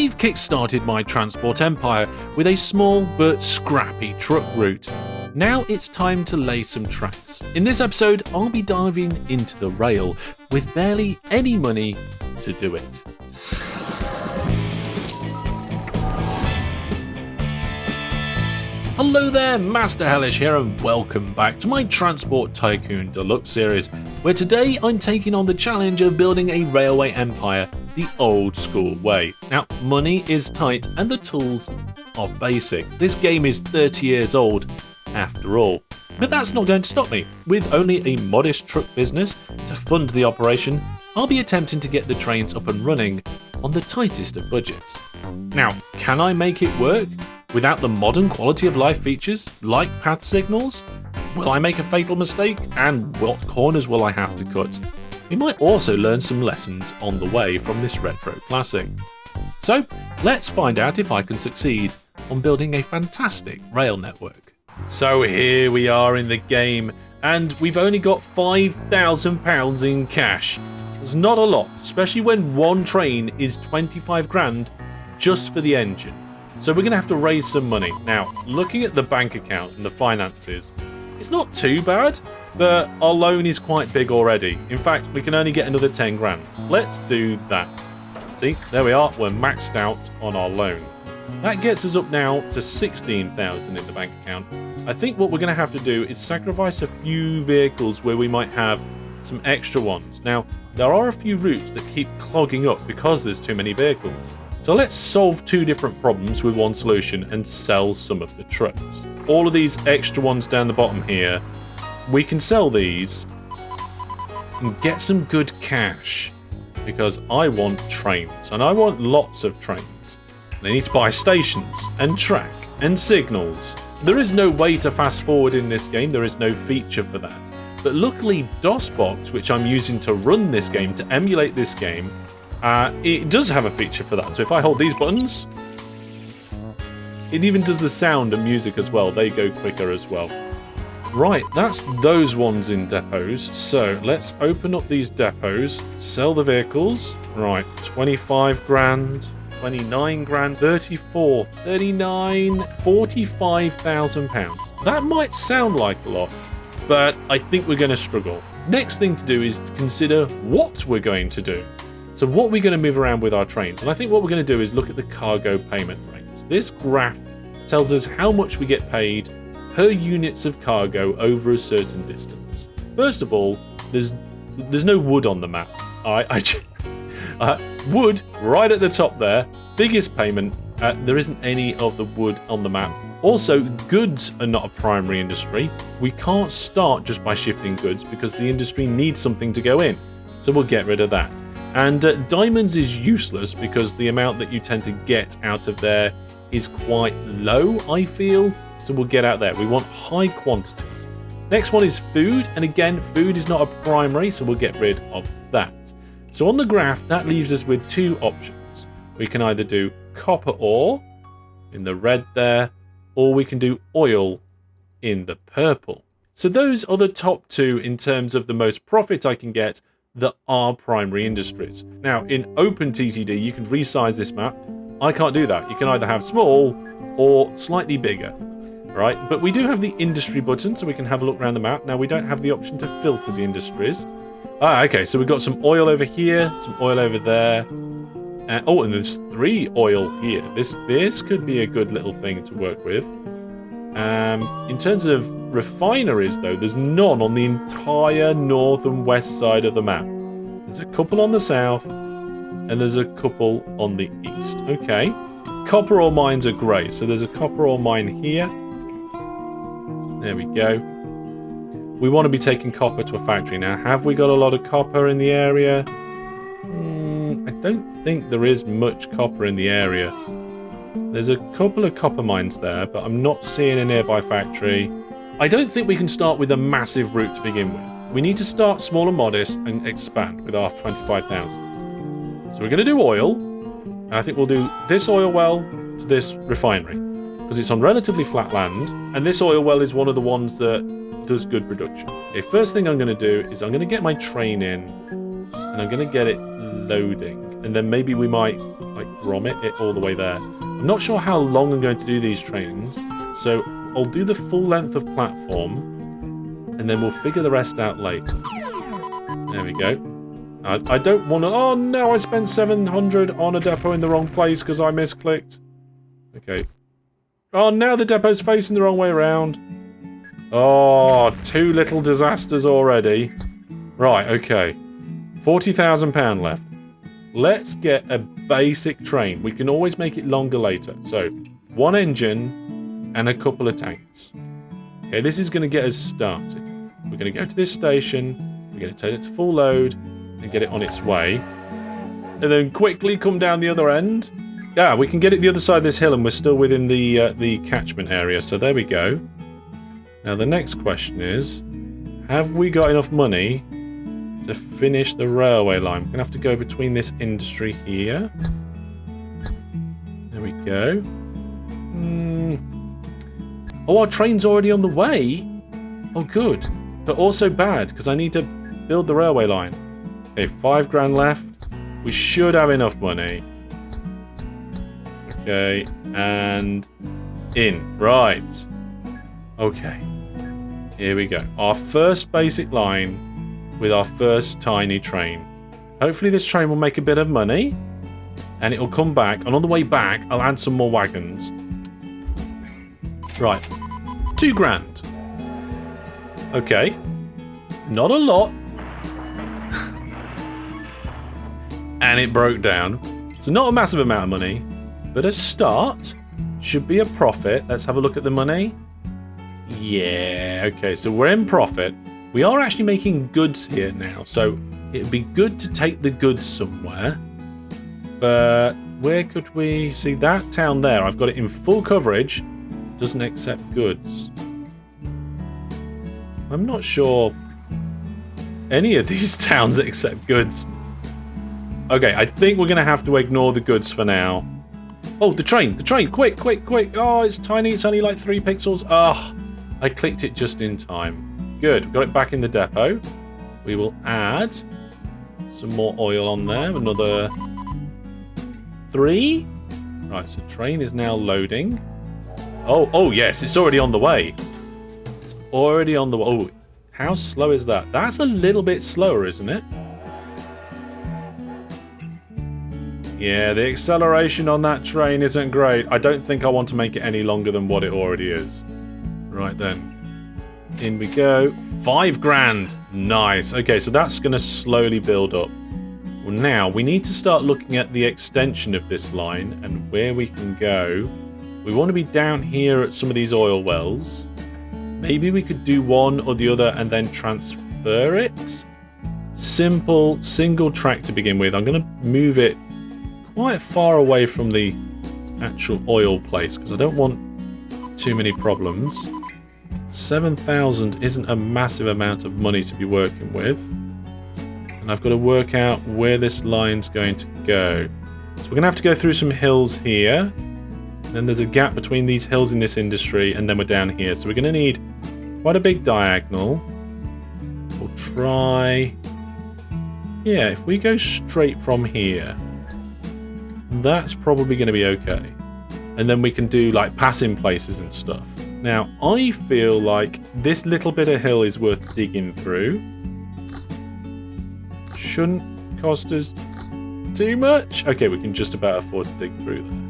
I've kickstarted my transport empire with a small but scrappy truck route. Now it's time to lay some tracks. In this episode, I'll be diving into the rail with barely any money to do it. Hello there, Master Hellish here, and welcome back to my Transport Tycoon Deluxe series, where today I'm taking on the challenge of building a railway empire the old school way. Now, money is tight and the tools are basic. This game is 30 years old after all. But that's not going to stop me. With only a modest truck business to fund the operation, I'll be attempting to get the trains up and running on the tightest of budgets. Now, can I make it work without the modern quality of life features like path signals? Will I make a fatal mistake? And what corners will I have to cut? We might also learn some lessons on the way from this retro classic. So, let's find out if I can succeed on building a fantastic rail network. So here we are in the game, and we've only got £5,000 in cash. It's not a lot, especially when one train is 25 grand just for the engine. So we're going to have to raise some money. Now, looking at the bank account and the finances, it's not too bad, but our loan is quite big already. In fact, we can only get another 10 grand. Let's do that. See, there we are. We're maxed out on our loan. That gets us up now to 16,000 in the bank account. I think what we're going to have to do is sacrifice a few vehicles where we might have some extra ones. Now, there are a few routes that keep clogging up because there's too many vehicles. So let's solve two different problems with one solution and sell some of the trucks. All of these extra ones down the bottom here, we can sell these and get some good cash because I want trains and I want lots of trains. They need to buy stations and track and signals. There is no way to fast forward in this game. There is no feature for that. But luckily DOSBox, which I'm using to run this game, to emulate this game, it does have a feature for that. So if I hold these buttons, it even does the sound and music as well. They go quicker as well. Right, that's those ones in depots. So let's open up these depots, sell the vehicles. Right, 25 grand, 29 grand, 34, 39, 45,000 pounds. That might sound like a lot, but I think we're going to struggle. Next thing to do is to consider what we're going to do. So what we're going to move around with our trains. And I think what we're going to do is look at the cargo payment rates. This graph tells us how much we get paid per units of cargo over a certain distance. First of all, there's no wood on the map. Wood right at the top there, biggest payment. There isn't any of the wood on the map. Also, goods are not a primary industry. We can't start just by shifting goods because the industry needs something to go in. So we'll get rid of that. And diamonds is useless because the amount that you tend to get out of there is quite low, I feel. So we'll get out there. We want high quantities. Next one is food. And again, food is not a primary, so we'll get rid of that. So on the graph, that leaves us with two options. We can either do copper ore in the red there, or we can do oil in the purple. So those are the top two in terms of the most profit I can get that are primary industries. Now, in OpenTTD, you can resize this map. I can't do that. You can either have small or slightly bigger, right? But we do have the industry button, so we can have a look around the map. Now, we don't have the option to filter the industries. Okay, so we've got some oil over here, some oil over there. And there's 3 oil here. This could be a good little thing to work with. In terms of refineries, though, there's none on the entire north and west side of the map. There's a couple on the south, and there's a couple on the east. Okay. Copper ore mines are great. So there's a copper ore mine here. There we go. We want to be taking copper to a factory. Now, have we got a lot of copper in the area? I don't think there is much copper in the area. There's a couple of copper mines there, but I'm not seeing a nearby factory. I don't think we can start with a massive route to begin with. We need to start small and modest and expand with our 25,000. So we're going to do oil, and I think we'll do this oil well to this refinery, because it's on relatively flat land, and this oil well is one of the ones that does good production. Okay, first thing I'm going to do is I'm going to get my train in, and I'm going to get it loading. and then maybe we might like grommet it all the way there. I'm not sure how long I'm going to do these trains, so I'll do the full length of platform, and then we'll figure the rest out later. There we go. I don't want to... Oh no, I spent 700 on a depot in the wrong place because I misclicked. Okay. Oh, now the depot's facing the wrong way around. Oh, 2 little disasters already. Right, okay. £40,000 left. Let's get a basic train. We can always make it longer later. So, 1 engine and a couple of tanks. Okay, this is going to get us started. We're going to go to this station. We're going to take it to full load and get it on its way. And then quickly come down the other end. Yeah, we can get it the other side of this hill and we're still within the catchment area. So there we go. Now the next question is, have we got enough money to finish the railway line? We're going to have to go between this industry here. There we go. Oh, our train's already on the way? Oh, good. But also bad, because I need to build the railway line. Okay, 5 grand left. We should have enough money. Okay, and in. Right. Okay. Here we go. Our first basic line with our first tiny train. Hopefully this train will make a bit of money. And it will come back. And on the way back, I'll add some more wagons. Right. 2 grand. Okay. Not a lot. And it broke down. So not a massive amount of money. But a start. Should be a profit. Let's have a look at the money. Yeah, okay, so we're in profit. We are actually making goods here now, so it would be good to take the goods somewhere. But where could we see that town there? I've got it in full coverage. Doesn't accept goods. I'm not sure any of these towns accept goods. Okay, I think we're going to have to ignore the goods for now. Oh, the train, quick, quick, quick. Oh, it's tiny, it's only like 3 pixels. Oh, I clicked it just in time. Good, got it back in the depot. We will add some more oil on there. Another 3. Right, so train is now loading. Oh, yes, it's already on the way. It's already on the way. Oh, how slow is that? That's a little bit slower, isn't it? Yeah, the acceleration on that train isn't great. I don't think I want to make it any longer than what it already is. Right then. In we go. 5 grand. Nice. Okay, so that's going to slowly build up. Well, now we need to start looking at the extension of this line and where we can go. We want to be down here at some of these oil wells. Maybe we could do one or the other and then transfer it. Simple, single track to begin with. I'm going to move it quite far away from the actual oil place because I don't want too many problems. 7,000 isn't a massive amount of money to be working with. And I've got to work out where this line's going to go. So we're going to have to go through some hills here. Then there's a gap between these hills in this industry, and then we're down here. So we're going to need quite a big diagonal. We'll try... Yeah, if we go straight from here, that's probably going to be okay. And then we can do like passing places and stuff. Now, I feel like this little bit of hill is worth digging through. Shouldn't cost us too much. Okay, we can just about afford to dig through there.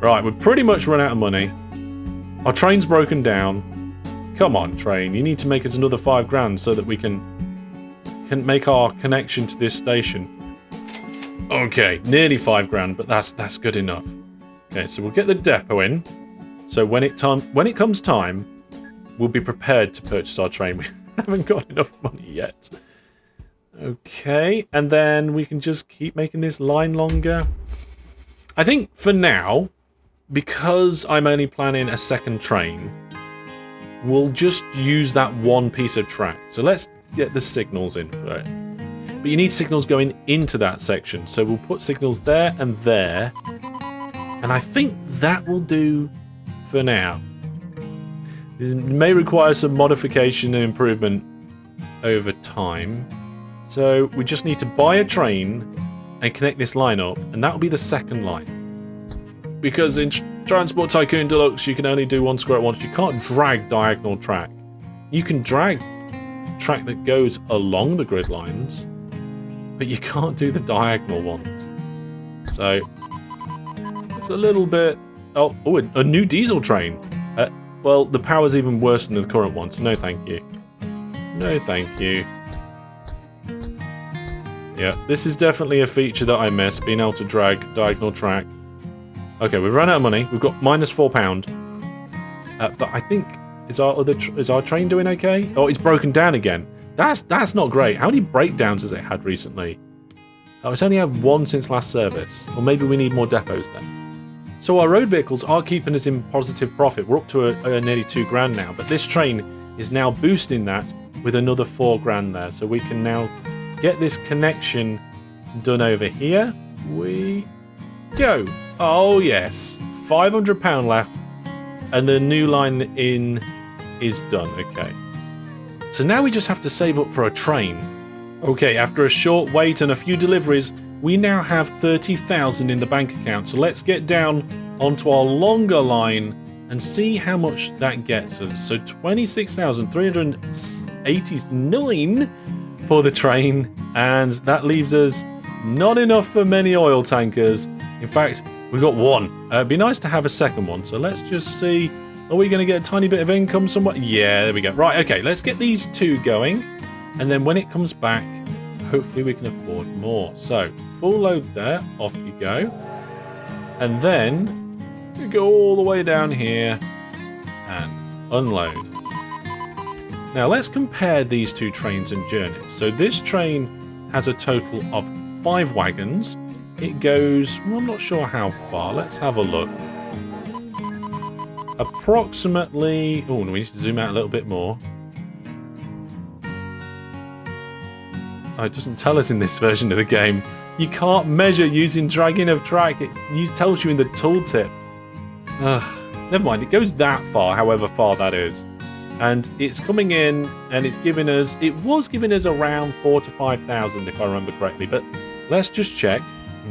Right, we've pretty much run out of money. Our train's broken down. Come on, train. You need to make us another 5 grand so that we can make our connection to this station. Okay, nearly 5 grand, but that's good enough. Okay, so we'll get the depot in. So when it comes time, we'll be prepared to purchase our train. We haven't got enough money yet. Okay, and then we can just keep making this line longer. I think for now, because I'm only planning a second train, we'll just use that one piece of track. So let's get the signals in for it. But you need signals going into that section. So we'll put signals there and there. And I think that will do for now. This may require some modification and improvement over time. So we just need to buy a train and connect this line up, and that will be the second line. Because in Transport Tycoon Deluxe, you can only do one square at once. You can't drag diagonal track. You can drag track that goes along the grid lines, but you can't do the diagonal ones. So it's a little bit... Oh, a new diesel train. Well, the power's even worse than the current one, so no thank you. No thank you. Yeah, this is definitely a feature that I miss, being able to drag diagonal track. Okay, we've run out of money. We've got -£4. But I think... Is our train doing okay? Oh, it's broken down again. That's not great. How many breakdowns has it had recently? Oh, it's only had one since last service. Or maybe we need more depots then. So our road vehicles are keeping us in positive profit. We're up to nearly £2,000 now. But this train is now boosting that with another £4,000 there. So we can now get this connection done over here. We go. Oh, yes. £500 left. And the new line in is done. Okay. So now we just have to save up for a train. Okay, after a short wait and a few deliveries, we now have 30,000 in the bank account. So let's get down onto our longer line and see how much that gets us. So 26,389 for the train, and that leaves us not enough for many oil tankers. In fact, we got one. It'd be nice to have a second one. So let's just see. Are we going to get a tiny bit of income somewhere? Yeah, there we go. Right, okay, let's get these two going. And then when it comes back, hopefully we can afford more. So, full load there. Off you go. And then you go all the way down here and unload. Now, let's compare these two trains and journeys. So this train has a total of 5 wagons. It goes, well, I'm not sure how far. Let's have a look. Approximately... Oh, we need to zoom out a little bit more. Oh, it doesn't tell us in this version of the game. You can't measure using dragging of track. It tells you in the tooltip. Ugh, never mind. It goes that far, however far that is. And it's coming in, and it's giving us... It was giving us around 4,000 to 5,000, if I remember correctly. But let's just check.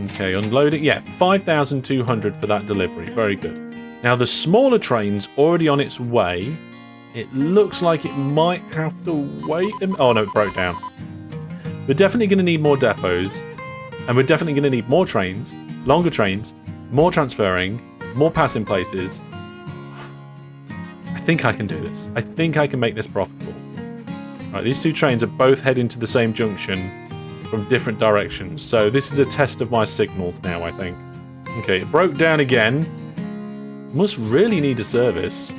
Okay, unload it. Yeah, 5,200 for that delivery. Very good. Now, the smaller train's already on its way. It looks like it might have to wait. Oh, no, it broke down. We're definitely going to need more depots. And we're definitely going to need more trains, longer trains, more transferring, more passing places. I think I can do this. I think I can make this profitable. Right, these two trains are both heading to the same junction from different directions. So this is a test of my signals now, I think. Okay, it broke down again. Must really need a service.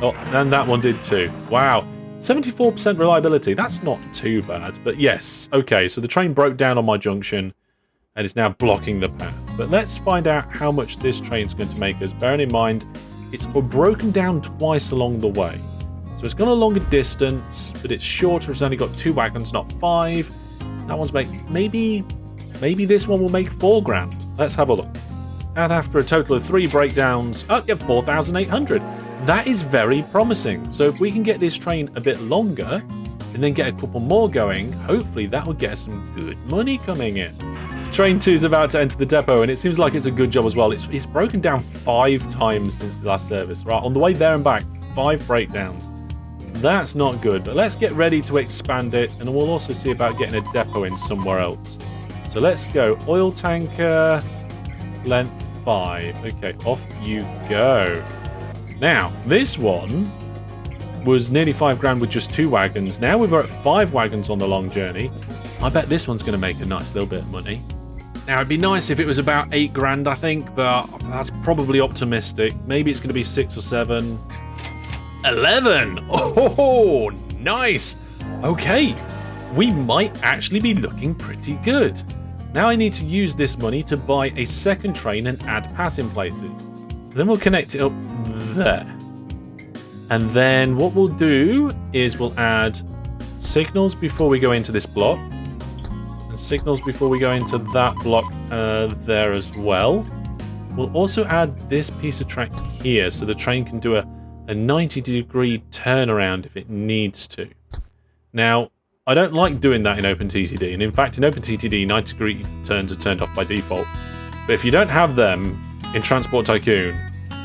Oh, and that one did too. Wow. 74% reliability. That's not too bad. But yes. Okay, so the train broke down on my junction and is now blocking the path. But let's find out how much this train's going to make us. Bearing in mind, it's broken down twice along the way. So it's gone a longer distance, but it's shorter. It's only got 2 wagons, not 5. That one's maybe this one will make £4,000. Let's have a look. And after a total of 3 breakdowns, oh, yeah, 4,800. That is very promising. So if we can get this train a bit longer and then get a couple more going, hopefully that will get us some good money coming in. Train 2 is about to enter the depot, and it seems like it's a good job as well. It's broken down 5 times since the last service. Right, on the way there and back, 5 breakdowns. That's not good, but let's get ready to expand it, and we'll also see about getting a depot in somewhere else. So let's go. Oil tanker, length 5. Okay, off you go. Now, this one was nearly £5,000 with just 2 wagons. Now we're at 5 wagons on the long journey. I bet this one's going to make a nice little bit of money. Now, it'd be nice if it was about £8,000, I think, but that's probably optimistic. Maybe it's going to be 6 or 7. 11! Oh, nice! Okay, we might actually be looking pretty good. Now I need to use this money to buy a second train and add passing places. And then we'll connect it up there. And then what we'll do is we'll add signals before we go into this block. And signals before we go into that block there as well. We'll also add this piece of track here so the train can do a 90-degree turnaround if it needs to. Now, I don't like doing that in OpenTTD, and in fact in OpenTTD 90-degree turns are turned off by default. But if you don't have them in Transport Tycoon,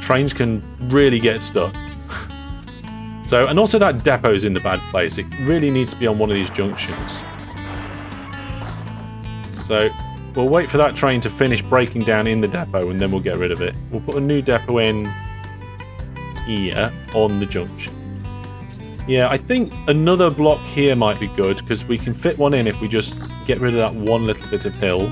trains can really get stuck. So, and also that depot's in the bad place. It really needs to be on one of these junctions. So, we'll wait for that train to finish breaking down in the depot and then we'll get rid of it. We'll put a new depot in here on the junction. Yeah, I think another block here might be good because we can fit one in if we just get rid of that one little bit of hill.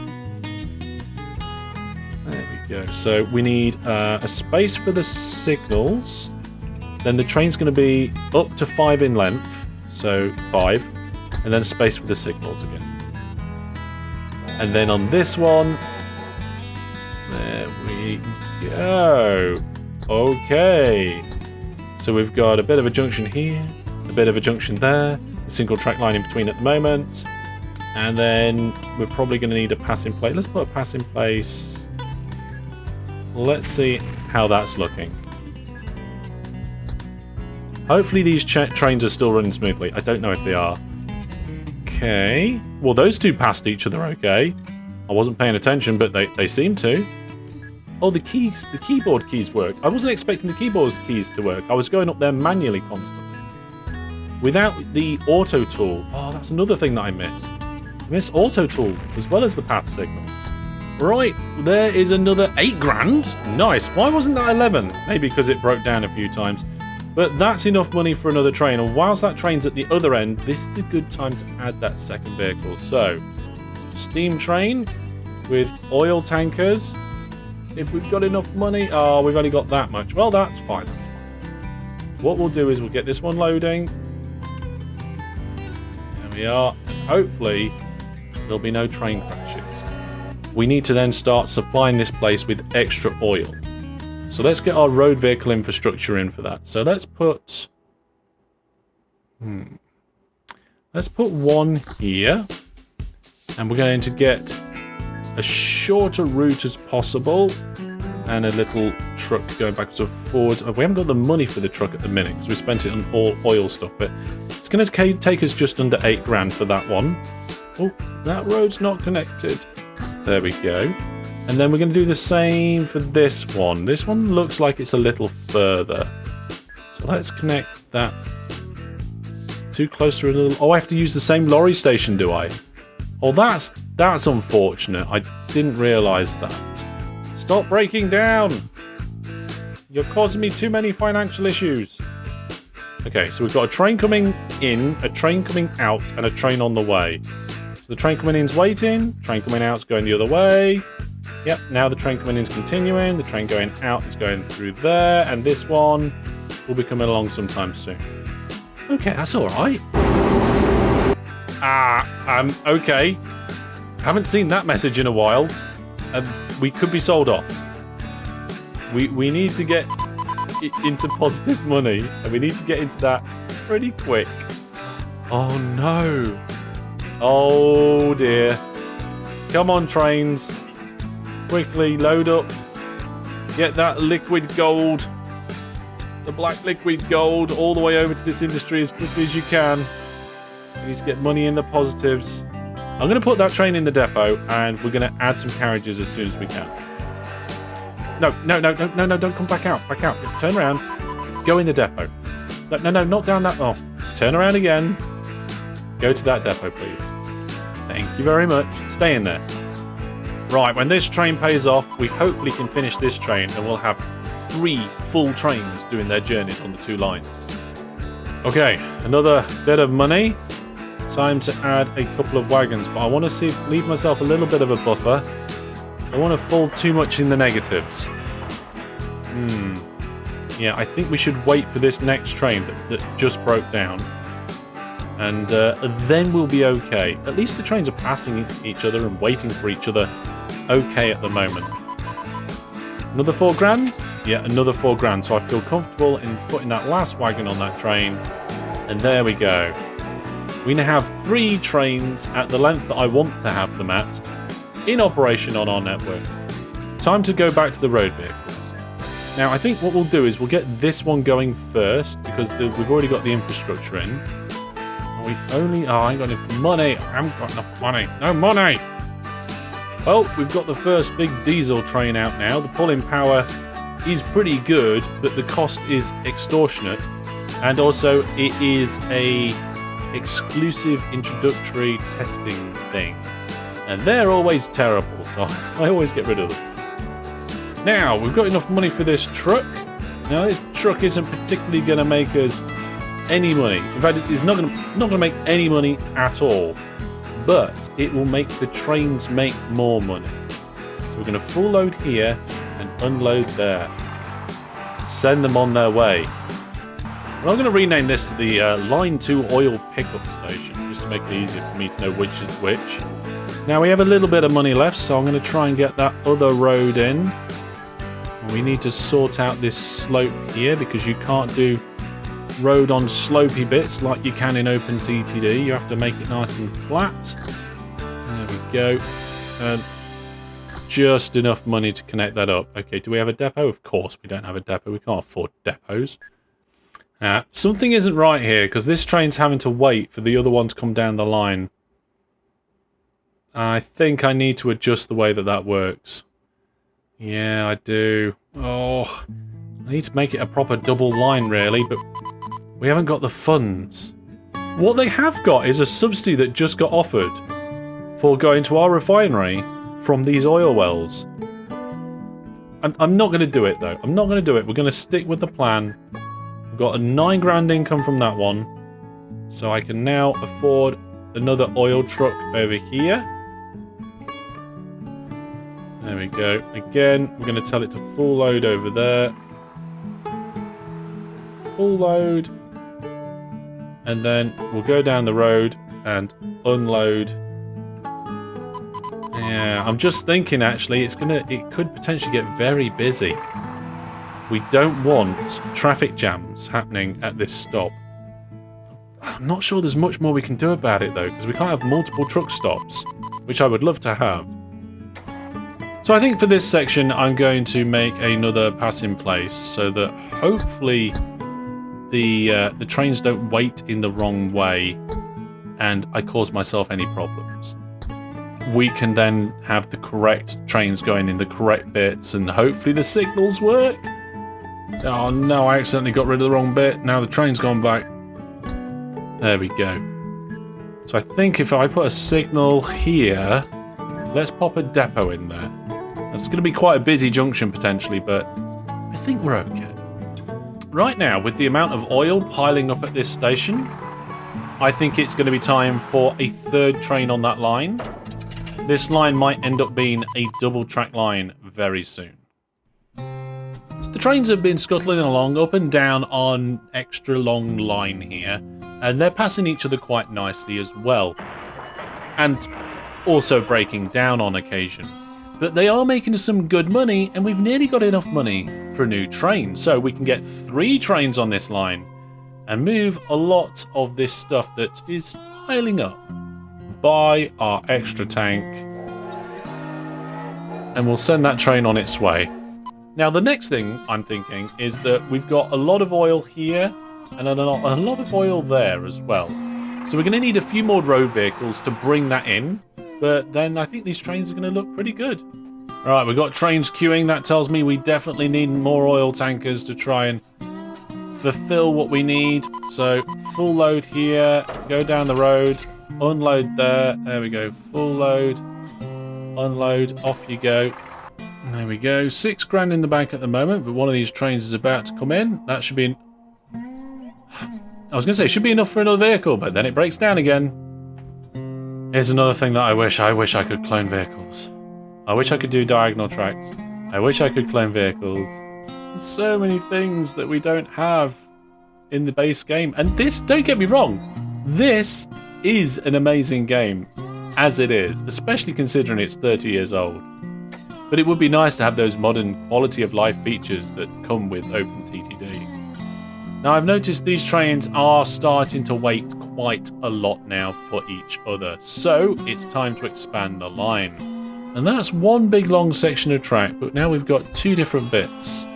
There we go. So we need a space for the signals. Then the train's going to be up to 5 in length, so 5, and then a space for the signals again. And then on this one, there we go. Okay. So we've got a bit of a junction here, a bit of a junction there, a single track line in between at the moment, and then we're probably going to need a passing place. Let's put a passing place. Let's see how that's looking. Hopefully these trains are still running smoothly. I don't know if they are. Okay. Well, those two passed each other okay. I wasn't paying attention, but they seem to. Oh, the keyboard keys work. I wasn't expecting the keyboard keys to work. I was going up there manually constantly. Without the auto tool. Oh, that's another thing that I miss. I miss auto tool as well as the path signals. Right, there is another 8 grand. Nice. Why wasn't that 11? Maybe because it broke down a few times. But that's enough money for another train, and whilst that train's at the other end, this is a good time to add that second vehicle. So, steam train with oil tankers. If we've got enough money... Oh, we've only got that much. Well, that's fine. What we'll do is we'll get this one loading. There we are. And hopefully, there'll be no train crashes. We need to then start supplying this place with extra oil. So let's get our road vehicle infrastructure in for that. So let's put... Let's put one here. And we're going to get a shorter route as possible. And a little truck going backwards and forwards. We haven't got the money for the truck at the minute because we spent it on all oil stuff. But it's going to take us just under 8 grand for that one. Oh, that road's not connected. There we go. And then we're going to do the same for this one. This one looks like it's a little further. So let's connect that. Too close to a little... Oh, I have to use the same lorry station, do I? Oh, that's unfortunate. I didn't realise that. Stop breaking down! You're causing me too many financial issues. Okay, so we've got a train coming in, a train coming out, and a train on the way. So the train coming in's waiting, train coming out's going the other way. Yep, now the train coming in is continuing, the train going out is going through there, and this one will be coming along sometime soon. Okay, that's alright. Okay. Haven't seen that message in a while. We could be sold off. We need to get into positive money, and we need to get into that pretty quick. Oh no. Oh dear. Come on, trains. Quickly, load up. Get that liquid gold. The black liquid gold all the way over to this industry as quickly as you can. You need to get money in the positives. I'm going to put that train in the depot, and we're going to add some carriages as soon as we can. No, don't come back out. Back out. Turn around. Go in the depot. No, not down that... Oh, turn around again. Go to that depot, please. Thank you very much. Stay in there. Right, when this train pays off, we hopefully can finish this train and we'll have 3 full trains doing their journeys on the 2 lines. Okay, another bit of money. Time to add a couple of wagons, but I want to leave myself a little bit of a buffer. I don't want to fall too much in the negatives. Yeah, I think we should wait for this next train that just broke down. And then we'll be okay. At least the trains are passing each other and waiting for each other okay at the moment. Another 4 grand? Yeah, another 4 grand. So I feel comfortable in putting that last wagon on that train. And there we go. We now have 3 trains at the length that I want to have them at in operation on our network. Time to go back to the road vehicles. Now, I think what we'll do is we'll get this one going first because we've already got the infrastructure in. we only... Oh, I ain't got enough money. I haven't got enough money. No money! Well, we've got the first big diesel train out now. The pulling power is pretty good, but the cost is extortionate. And also, it is a exclusive introductory testing thing. And they're always terrible, so I always get rid of them. Now, we've got enough money for this truck. Now, this truck isn't particularly going to make us any money. In fact, it's not going to make any money at all. But it will make the trains make more money. So we're going to full load here and unload there. Send them on their way. And I'm going to rename this to the Line 2 Oil Pickup Station, just to make it easier for me to know which is which. Now we have a little bit of money left, so I'm going to try and get that other road in. We need to sort out this slope here, because you can't do road on slopey bits like you can in OpenTTD. You have to make it nice and flat. There we go. And just enough money to connect that up. Okay, do we have a depot? Of course we don't have a depot. We can't afford depots. Something isn't right here, because this train's having to wait for the other one to come down the line. I think I need to adjust the way that that works. Yeah, I do. Oh, I need to make it a proper double line, really, but we haven't got the funds. What they have got is a subsidy that just got offered for going to our refinery from these oil wells. I'm not going to do it, though. I'm not going to do it. We're going to stick with the plan. We've got a 9 grand income from that one. So I can now afford another oil truck over here. There we go. Again, we're going to tell it to full load over there. Full load. And then we'll go down the road and unload. Yeah, I'm just thinking actually it could potentially get very busy. We don't want traffic jams happening at this stop. I'm not sure there's much more we can do about it though, because we can't have multiple truck stops, which I would love to have. So I think for this section I'm going to make another passing place so that hopefully the trains don't wait in the wrong way and I cause myself any problems. We can then have the correct trains going in the correct bits and hopefully the signals work. Oh no, I accidentally got rid of the wrong bit. Now the train's gone back. There we go. So I think if I put a signal here, let's pop a depot in there. It's going to be quite a busy junction potentially, but I think we're okay. Right now, with the amount of oil piling up at this station, I think it's going to be time for a third train on that line. This line might end up being a double track line very soon. So the trains have been scuttling along up and down on extra long line here, and they're passing each other quite nicely as well. And also breaking down on occasion. But they are making us some good money, and we've nearly got enough money for a new train. So we can get 3 trains on this line and move a lot of this stuff that is piling up. Buy our extra tank, and we'll send that train on its way. Now, the next thing I'm thinking is that we've got a lot of oil here and a lot of oil there as well. So we're going to need a few more road vehicles to bring that in. But then I think these trains are going to look pretty good. Alright, we've got trains queuing. That tells me we definitely need more oil tankers to try and fulfill what we need. So, full load here, go down the road, unload there. There we go, full load, unload, off you go. There we go, 6 grand in the bank at the moment, but one of these trains is about to come in. That should be... I was going to say, it should be enough for another vehicle, but then it breaks down again. Here's another thing that I wish I could clone vehicles. I wish I could do diagonal tracks. I wish I could clone vehicles. There's so many things that we don't have in the base game. And this, don't get me wrong, this is an amazing game as it is, especially considering it's 30 years old. But it would be nice to have those modern quality of life features that come with OpenTTD. Now, I've noticed these trains are starting to wait quite a lot now for each other, so it's time to expand the line. And that's one big long section of track, but now we've got 2 different bits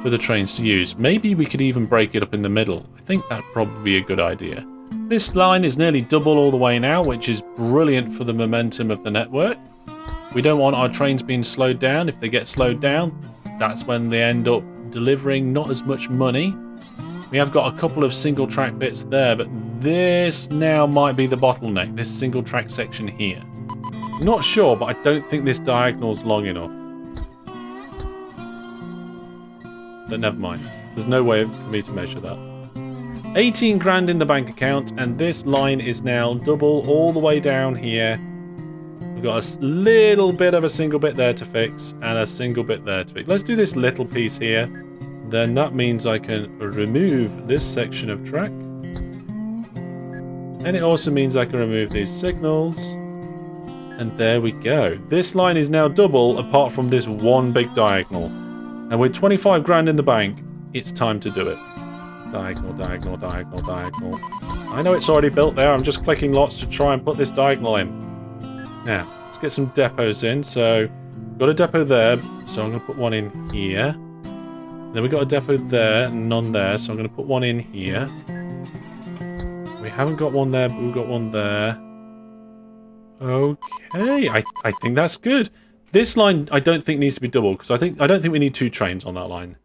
for the trains to use. Maybe we could even break it up in the middle. I think that'd probably be a good idea. This line is nearly double all the way now, which is brilliant for the momentum of the network. We don't want our trains being slowed down. If they get slowed down, that's when they end up delivering not as much money. We have got a couple of single track bits there, but this now might be the bottleneck, this single track section here. Not sure, but I don't think this diagonal's long enough. But never mind. There's no way for me to measure that. 18 grand in the bank account, and this line is now double all the way down here. We've got a little bit of a single bit there to fix, and a single bit there to fix. Let's do this little piece here. Then that means I can remove this section of track. And it also means I can remove these signals. And there we go. This line is now double apart from this one big diagonal. And with 25 grand in the bank, it's time to do it. Diagonal, diagonal, diagonal, diagonal. I know it's already built there. I'm just clicking lots to try and put this diagonal in. Now, let's get some depots in. So, got a depot there. So I'm going to put one in here. Then we got a depot there and none there. So I'm going to put one in here. We haven't got one there, but we've got one there. Okay, I think that's good. This line I don't think needs to be double because I don't think we need 2 trains on that line.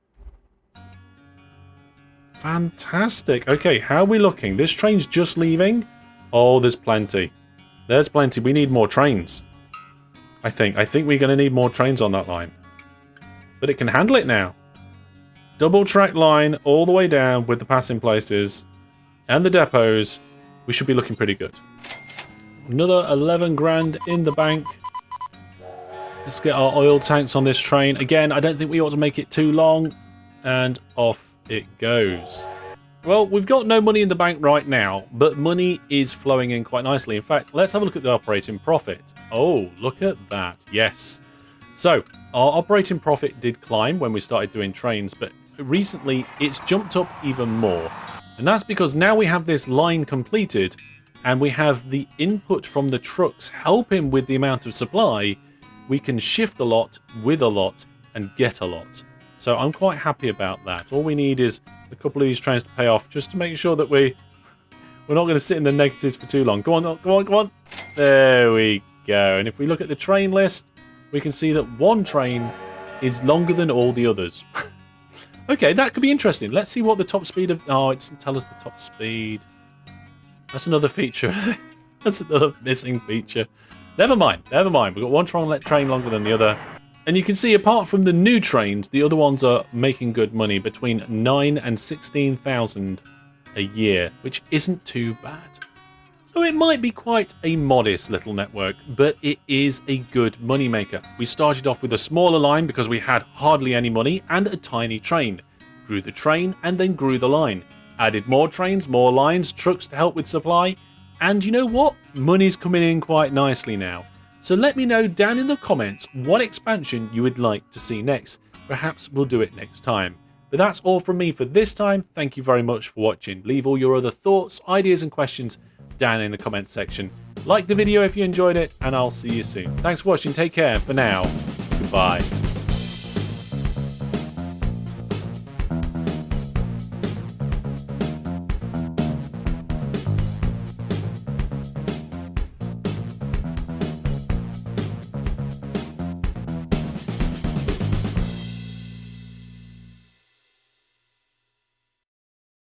Fantastic. Okay, how are we looking? This train's just leaving. Oh, there's plenty. There's plenty. We need more trains. I think we're going to need more trains on that line. But it can handle it now. Double track line all the way down with the passing places and the depots. We should be looking pretty good. Another 11 grand in the bank. Let's get our oil tanks on this train. Again, I don't think we ought to make it too long. And off it goes. Well, we've got no money in the bank right now, but money is flowing in quite nicely. In fact, let's have a look at the operating profit. Oh, look at that. Yes. So, our operating profit did climb when we started doing trains, but recently it's jumped up even more. And that's because now we have this line completed, and we have the input from the trucks helping with the amount of supply. We can shift a lot with a lot and get a lot. So I'm quite happy about that. All we need is a couple of these trains to pay off just to make sure that we're not going to sit in the negatives for too long. Go on, go on, go on. There we go. And if we look at the train list, we can see that one train is longer than all the others. Okay, that could be interesting. Let's see what the top speed of... Oh, it doesn't tell us the top speed. That's another feature. That's another missing feature. Never mind, never mind. We've got one train longer than the other. And you can see, apart from the new trains, the other ones are making good money, between 9 and 16,000 a year, which isn't too bad. So it might be quite a modest little network, but it is a good moneymaker. We started off with a smaller line because we had hardly any money and a tiny train. Grew the train and then grew the line. Added more trains, more lines, trucks to help with supply. And you know what? Money's coming in quite nicely now. So let me know down in the comments what expansion you would like to see next. Perhaps we'll do it next time. But that's all from me for this time. Thank you very much for watching. Leave all your other thoughts, ideas and questions down in the comments section. Like the video if you enjoyed it, and I'll see you soon. Thanks for watching. Take care. For now, goodbye.